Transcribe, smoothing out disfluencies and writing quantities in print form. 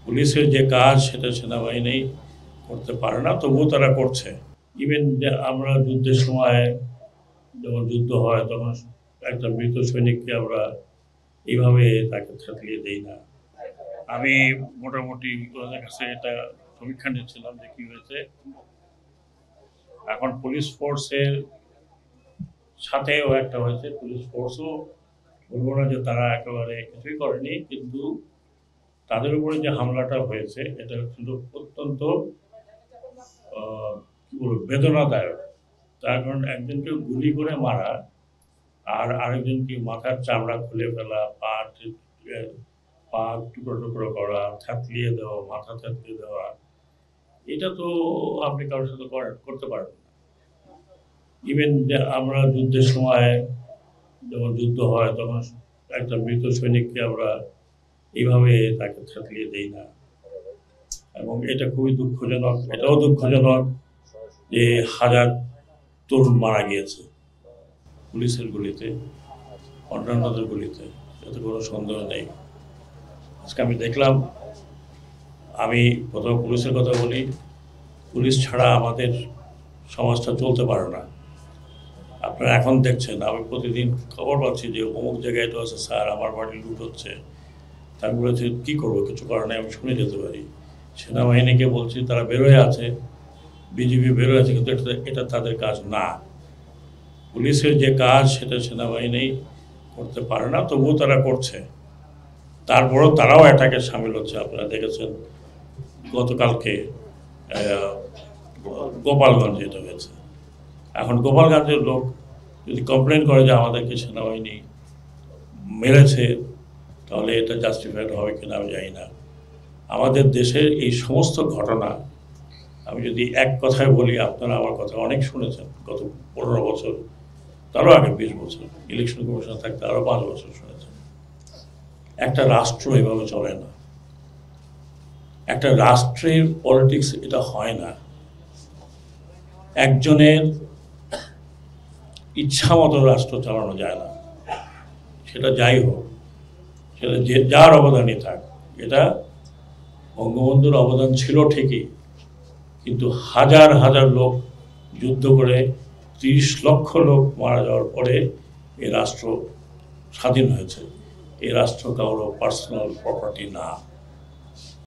পুলিশের যে কাজ সেটা সেনাবাহিনী করতে পারে না, তবুও তারা করছে। ইভেন আমরা যুদ্ধের সময় যখন যুদ্ধ হয় তখন একটা মৃত সৈনিককে আমরা এইভাবে তাকে থাকলিয়ে দেই না। আমি মোটামুটি ওদের কাছে এটা সমীক্ষা নিচ্ছিলাম যে কি হয়েছে। এখন পুলিশ ফোর্সের সাথেও একটা হয়েছে, পুলিশ ফোর্সও বলবো না যে তারা একেবারে কিছুই করেনি, কিন্তু তাদের উপরে যে হামলাটা হয়েছে এটা ছিল অত্যন্ত কি বলবো বেদনাদায়ক। তার কারণ একজনকে গুলি করে মারা আর আরেকজনকে মাথার চামড়া খুলে ফেলা, পা টুকরো টুকরো করা, থাতলিয়ে দেওয়া, মাথা থাতলিয়ে দেওয়া, এটা তো আপনি কারোর সাথে করতে পারবেন না। ইভেন আমরা যুদ্ধের সময় যখন যুদ্ধ হয় তখন একটা মৃত সৈনিককে আমরা এইভাবে তাকে থাকলিয়ে দেই না। এবং এটা খুবই দুঃখজনক। এটাও দুঃখজনক যে হাজার তরুণ মারা গিয়েছে পুলিশের গুলিতে, অন্যান্যদের গুলিতে, এতে কোনো সন্দেহ নেই। আজকে আমি দেখলাম, আমি প্রথম পুলিশের কথা বলি, পুলিশ ছাড়া আমাদের সমাজটা চলতে পারে না। আপনারা এখন দেখছেন, আমি প্রতিদিন খবর পাচ্ছি যে অমুক জায়গায় তো আছে স্যার, আমার বাড়ি লুট হচ্ছে। আমি বলেছি কী করবো, কিছু করার নেই, আমি শুনে যেতে পারি। সেনাবাহিনীকে বলছি তারা বেরোয় আছে, বিজিবি বেরোয় আছে, কিন্তু এটা তাদের কাজ না। পুলিশের যে কাজ সেটা সেনাবাহিনী করতে পারে না, তবুও তারা করছে। তারপরেও তারাও অ্যাটাকে সামিল হচ্ছে। আপনারা দেখেছেন গতকালকে গোপালগঞ্জে এটা হয়েছে। এখন গোপালগঞ্জের লোক যদি কমপ্লেন করে যে আমাদেরকে সেনাবাহিনী মেরেছে, তাহলে এটা জাস্টিফাইড হবে কিনা আমি জানি না। আমাদের দেশের এই সমস্ত ঘটনা আমি যদি এক কথায় বলি, আপনারা আমার কথা অনেক শুনেছেন, গত 15 বছর, তারও আগে 20 বছর, ইলেকশন কমিশন থাকতে আরও 5 বছর শুনেছেন। একটা রাষ্ট্র এভাবে চলে না। একটা রাষ্ট্রের পলিটিক্স এটা হয় না। একজনের ইচ্ছা মতো রাষ্ট্র চালানো যায় না। সেটা যাই হোক, সেটা যে যার অবদানই থাক। এটা বঙ্গবন্ধুর অবদান ছিল ঠিকই, কিন্তু হাজার হাজার লোক যুদ্ধ করে 30 লক্ষ লোক মারা যাওয়ার পরে এই রাষ্ট্র স্বাধীন হয়েছে। এই রাষ্ট্র কারো পার্সোনাল প্রপার্টি না।